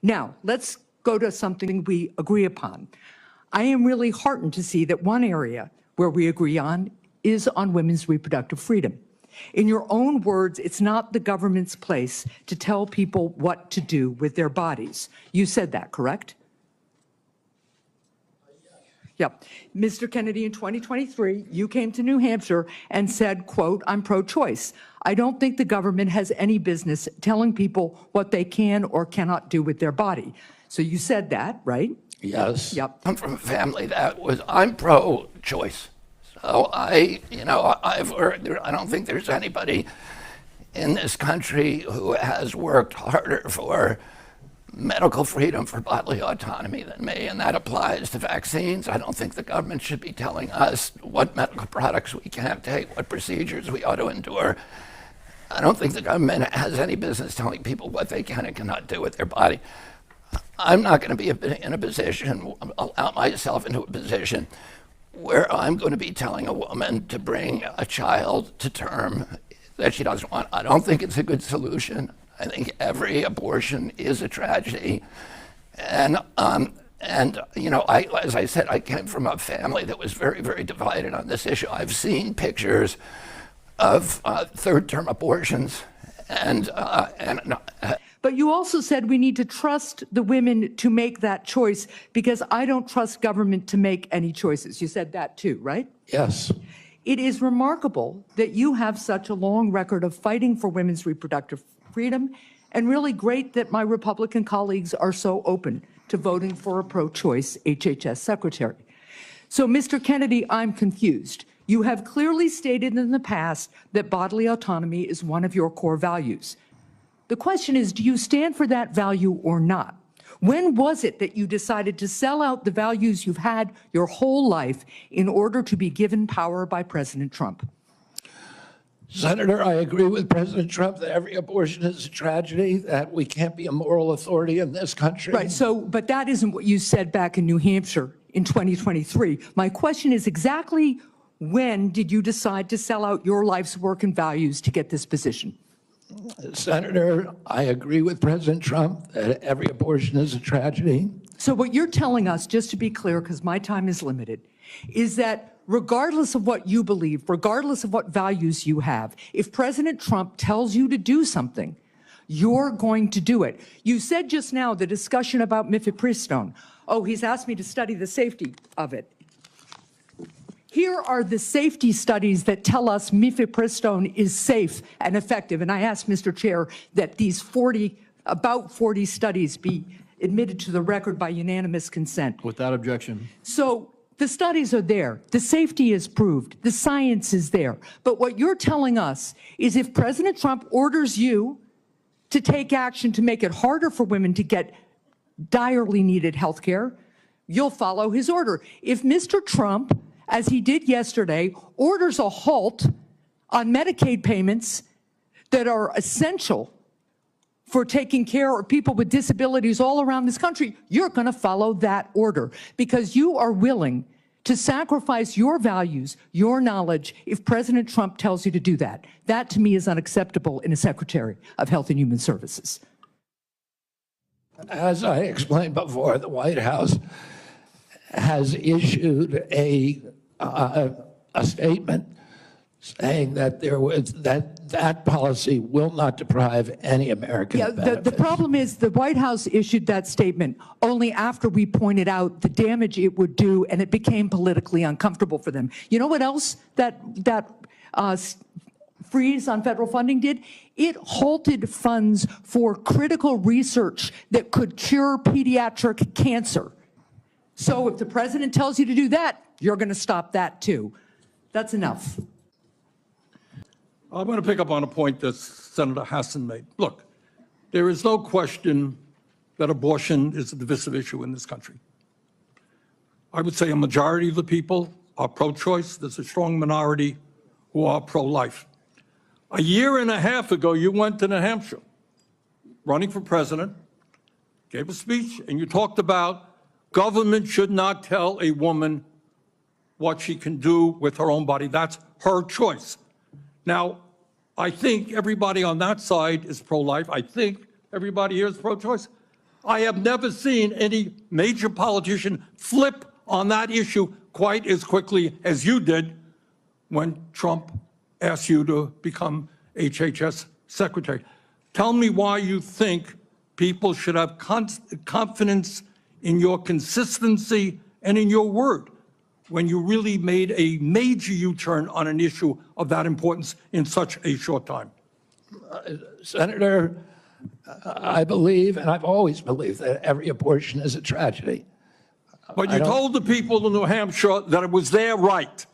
Now, let's go to something we agree upon. I am really heartened to see that one area where we agree on is on women's reproductive freedom. In your own words, it's not the government's place to tell people what to do with their bodies. You said that, correct? Yep. Mr. Kennedy, in 2023, you came to New Hampshire and said, quote, I'm pro-choice. I don't think the government has any business telling people what they can or cannot do with their body. So you said that, right? Yes. Yep. I'm from a family that I'm pro-choice. So I've worked, I don't think there's anybody in this country who has worked harder for medical freedom, for bodily autonomy than me, and that applies to vaccines. I don't think the government should be telling us what medical products we can't take, what procedures we ought to endure. I don't think the government has any business telling people what they can and cannot do with their body. I'm not going to be in a position, allow myself into a position where I'm going to be telling a woman to bring a child to term that she doesn't want. I don't think it's a good solution. I think every abortion is a tragedy. And as I said, I came from a family that was very, very divided on this issue. I've seen pictures of third-term abortions But you also said we need to trust the women to make that choice because I don't trust government to make any choices. You said that too, right? Yes. It is remarkable that you have such a long record of fighting for women's reproductive freedom, and really great that my Republican colleagues are so open to voting for a pro-choice HHS secretary. So, Mr. Kennedy, I'm confused. You have clearly stated in the past that bodily autonomy is one of your core values. The question is, do you stand for that value or not? When was it that you decided to sell out the values you've had your whole life in order to be given power by President Trump? Senator, I agree with President Trump that every abortion is a tragedy, that we can't be a moral authority in this country. Right, but that isn't what you said back in New Hampshire in 2023. My question is exactly when did you decide to sell out your life's work and values to get this position? Senator, I agree with President Trump that every abortion is a tragedy. So what you're telling us, just to be clear, because my time is limited, is that regardless of what you believe, regardless of what values you have, if President Trump tells you to do something, you're going to do it. You said just now the discussion about mifepristone. Oh, he's asked me to study the safety of it. Here are the safety studies that tell us mifepristone is safe and effective. And I ask, Mr. Chair, that these about 40 studies be admitted to the record by unanimous consent. Without objection. So the studies are there. The safety is proved. The science is there. But what you're telling us is if President Trump orders you to take action to make it harder for women to get direly needed health care, you'll follow his order. If Mr. Trump, as he did yesterday, orders a halt on Medicaid payments that are essential for taking care of people with disabilities all around this country, you're going to follow that order because you are willing to sacrifice your values, your knowledge, if President Trump tells you to do that. That, to me, is unacceptable in a Secretary of Health and Human Services. As I explained before, the White House has issued a statement saying that that policy will not deprive any American of benefits. The problem is the White House issued that statement only after we pointed out the damage it would do, and it became politically uncomfortable for them. You know what else that freeze on federal funding did? It halted funds for critical research that could cure pediatric cancer. So if the president tells you to do that, you're going to stop that too. That's enough. I'm going to pick up on a point that Senator Hassan made. Look, there is no question that abortion is a divisive issue in this country. I would say a majority of the people are pro-choice. There's a strong minority who are pro-life. A year and a half ago, you went to New Hampshire, running for president, gave a speech, and you talked about government should not tell a woman what she can do with her own body. That's her choice. Now, I think everybody on that side is pro-life. I think everybody here is pro-choice. I have never seen any major politician flip on that issue quite as quickly as you did when Trump asked you to become HHS secretary. Tell me why you think people should have confidence in your consistency and in your word when you really made a major U-turn on an issue of that importance in such a short time. Senator, I believe, and I've always believed, that every abortion is a tragedy. But you told the people in New Hampshire that it was their right.